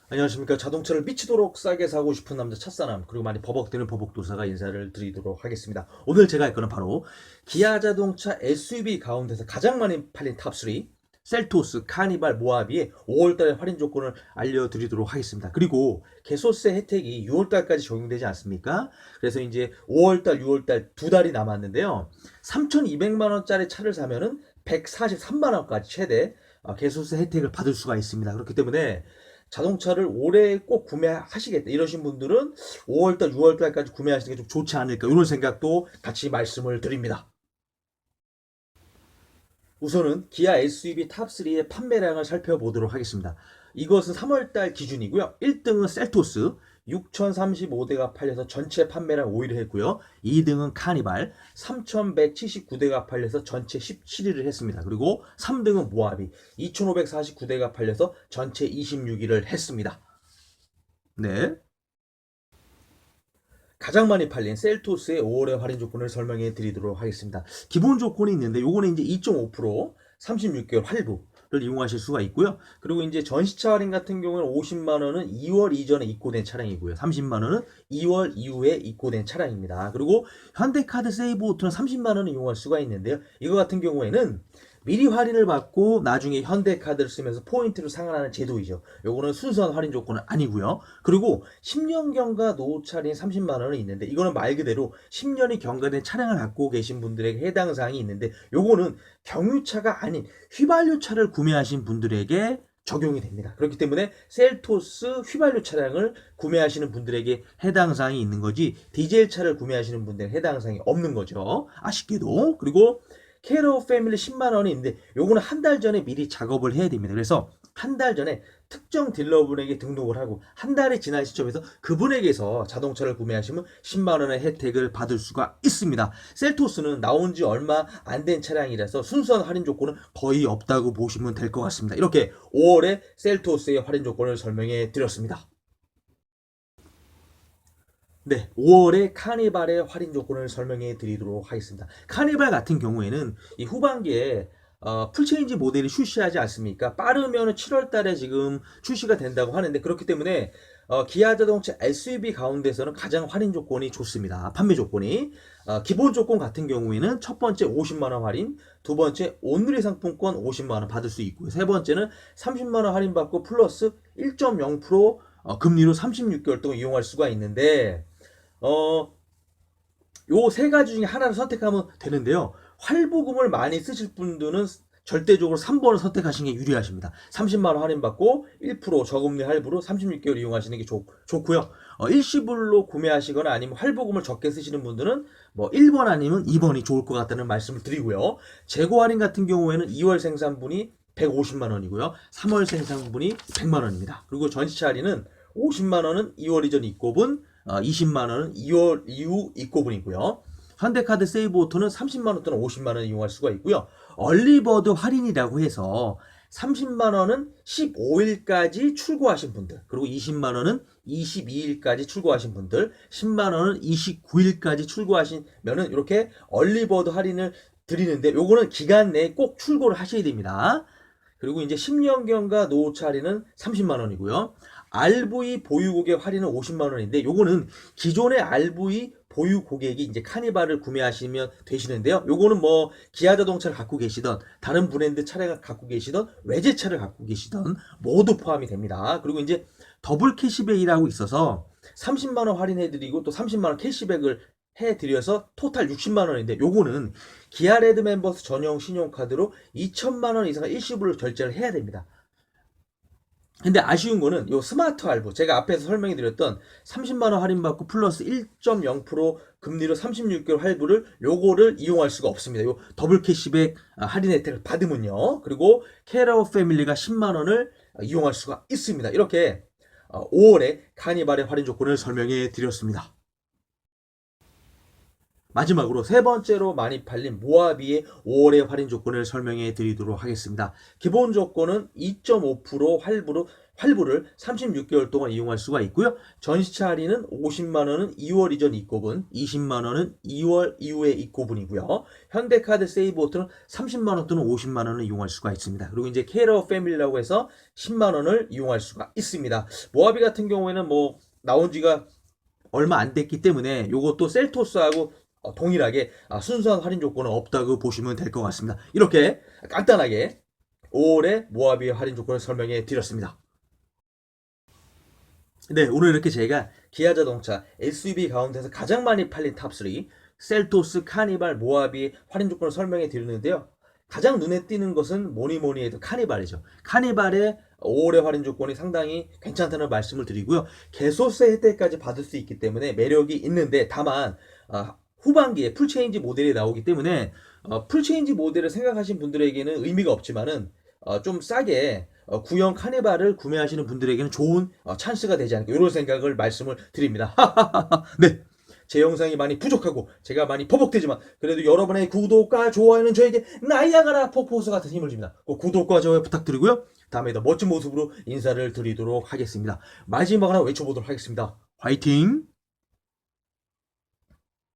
안녕하십니까. 자동차를 미치도록 싸게 사고 싶은 남자 첫사람, 그리고 많이 버벅대는 버벅도사가 인사를 드리도록 하겠습니다. 오늘 제가 할 거는 바로 기아 자동차 SUV 가운데서 가장 많이 팔린 탑3 셀토스, 카니발, 모하비의 5월달의 할인 조건을 알려드리도록 하겠습니다. 그리고 개소세 혜택이 6월달까지 적용되지 않습니까? 그래서 이제 5월달, 6월달 두 달이 남았는데요. 3,200만 원짜리 차를 사면은 143만 원까지 최대 개소세 혜택을 받을 수가 있습니다. 그렇기 때문에 자동차를 올해 꼭 구매하시겠다 이러신 분들은 5월달, 6월달까지 구매하시는 게 좀 좋지 않을까 이런 생각도 같이 말씀을 드립니다. 우선은 기아 SUV 탑3의 판매량을 살펴보도록 하겠습니다. 이것은 3월달 기준이고요. 1등은 셀토스 6,035대가 팔려서 전체 판매량 5위를 했고요. 2등은 카니발 3,179대가 팔려서 전체 17위를 했습니다. 그리고 3등은 모하비 2,549대가 팔려서 전체 26위를 했습니다. 네. 가장 많이 팔린 셀토스의 5월의 할인 조건을 설명해 드리도록 하겠습니다. 기본 조건이 있는데 요거는 이제 2.5% 36개월 할부를 이용하실 수가 있고요. 그리고 이제 전시차 할인 같은 경우는 50만 원은 2월 이전에 입고된 차량이고요. 30만 원은 2월 이후에 입고된 차량입니다. 그리고 현대카드 세이브 오토는 30만 원을 이용할 수가 있는데요. 이거 같은 경우에는 미리 할인을 받고 나중에 현대카드를 쓰면서 포인트를 상환하는 제도이죠. 요거는 순수한 할인 조건은 아니고요. 그리고 10년 경과 노후 할인 30만 원은 있는데 이거는 말 그대로 10년이 경과된 차량을 갖고 계신 분들에게 해당 사항이 있는데 요거는 경유차가 아닌 휘발유차를 구매하신 분들에게 적용이 됩니다. 그렇기 때문에 셀토스 휘발유 차량을 구매하시는 분들에게 해당 사항이 있는 거지 디젤 차를 구매하시는 분들은 해당 사항이 없는 거죠. 아쉽게도. 그리고 케어 패밀리 10만 원이 있는데 요거는 한 달 전에 미리 작업을 해야 됩니다. 그래서 한 달 전에 특정 딜러분에게 등록을 하고 한 달이 지난 시점에서 그분에게서 자동차를 구매하시면 10만 원의 혜택을 받을 수가 있습니다. 셀토스는 나온 지 얼마 안 된 차량이라서 순수한 할인 조건은 거의 없다고 보시면 될 것 같습니다. 이렇게 5월에 셀토스의 할인 조건을 설명해 드렸습니다. 네, 5월에 카니발의 할인 조건을 설명해 드리도록 하겠습니다. 카니발 같은 경우에는 이 후반기에 풀체인지 모델이 출시하지 않습니까? 빠르면 7월 달에 지금 출시가 된다고 하는데 그렇기 때문에 기아 자동차 SUV 가운데서는 가장 할인 조건이 좋습니다. 판매 조건이 기본 조건 같은 경우에는 첫 번째 50만 원 할인, 두 번째 온누리 상품권 50만 원 받을 수 있고요. 세 번째는 30만 원 할인 받고 플러스 1.0% 금리로 36개월 동안 이용할 수가 있는데 어, 요 세 가지 중에 하나를 선택하면 되는데요. 활보금을 많이 쓰실 분들은 절대적으로 3번을 선택하시는 게 유리하십니다. 30만 원 할인받고 1% 저금리 할부로 36개월 이용하시는 게 좋고요. 일시불로 구매하시거나 아니면 활보금을 적게 쓰시는 분들은 뭐 1번 아니면 2번이 좋을 것 같다는 말씀을 드리고요. 재고 할인 같은 경우에는 2월 생산분이 150만 원이고요. 3월 생산분이 100만 원입니다. 그리고 전시차 할인은 50만 원은 2월 이전 입고분, 20만 원은 2월 이후 입고분이고요. 현대카드 세이브 오토는 30만 원 또는 50만 원 이용할 수가 있고요. 얼리버드 할인이라고 해서 30만 원은 15일까지 출고하신 분들, 그리고 20만 원은 22일까지 출고하신 분들, 10만 원은 29일까지 출고하시면은 이렇게 얼리버드 할인을 드리는데 요거는 기간 내에 꼭 출고를 하셔야 됩니다. 그리고 이제 10년경과 노후차 할인은 30만 원이고요. RV 보유 고객 할인은 50만 원인데 요거는 기존의 RV 보유 고객이 이제 카니발을 구매하시면 되시는데요. 요거는 뭐 기아 자동차를 갖고 계시던 다른 브랜드 차량을 갖고 계시던 외제차를 갖고 계시던 모두 포함이 됩니다. 그리고 이제 더블 캐시백이라고 있어서 30만 원 할인해 드리고 또 30만 원 캐시백을 해드려서 토탈 60만 원인데 요거는 기아 레드 멤버스 전용 신용카드로 2천만 원 이상의 일시불로 결제를 해야 됩니다. 근데 아쉬운 거는 요 스마트 할부 제가 앞에서 설명해 드렸던 30만 원 할인받고 플러스 1.0% 금리로 36개월 할부를 요거를 이용할 수가 없습니다. 요 더블 캐시백 할인 혜택을 받으면요. 그리고 캐러어 패밀리가 10만 원을 이용할 수가 있습니다. 이렇게 5월에 카니발의 할인 조건을 설명해 드렸습니다. 마지막으로 세 번째로 많이 팔린 모하비의 5월의 할인 조건을 설명해 드리도록 하겠습니다. 기본 조건은 2.5% 할부를 36개월 동안 이용할 수가 있고요. 전시차 할인은 50만 원은 2월 이전 입고분, 20만 원은 2월 이후에 입고분이고요. 현대카드 세이브오토는 30만 원 또는 50만 원을 이용할 수가 있습니다. 그리고 이제 케어 패밀리라고 해서 10만 원을 이용할 수가 있습니다. 모하비 같은 경우에는 뭐 나온 지가 얼마 안 됐기 때문에 이것도 셀토스하고 동일하게 순수한 할인 조건은 없다고 보시면 될 것 같습니다. 이렇게 간단하게 5월의 모하비 할인 조건을 설명해 드렸습니다. 네, 오늘 이렇게 제가 기아 자동차 SUV 가운데서 가장 많이 팔린 탑3 셀토스, 카니발, 모하비 할인 조건을 설명해 드렸는데요. 가장 눈에 띄는 것은 뭐니 해도 카니발이죠. 카니발의 5월의 할인 조건이 상당히 괜찮다는 말씀을 드리고요. 개소세 혜택까지 받을 수 있기 때문에 매력이 있는데 다만 후반기에 풀체인지 모델이 나오기 때문에 풀체인지 모델을 생각하신 분들에게는 의미가 없지만은 좀 싸게 구형 카니발을 구매하시는 분들에게는 좋은 찬스가 되지 않을까 이런 생각을 말씀을 드립니다. 네. 제 영상이 많이 부족하고 제가 많이 버벅대지만 그래도 여러분의 구독과 좋아요는 저에게 나이아가라 폭포수 같은 힘을 줍니다. 꼭 구독과 좋아요 부탁드리고요. 다음에 더 멋진 모습으로 인사를 드리도록 하겠습니다. 마지막으로 외쳐보도록 하겠습니다. 화이팅!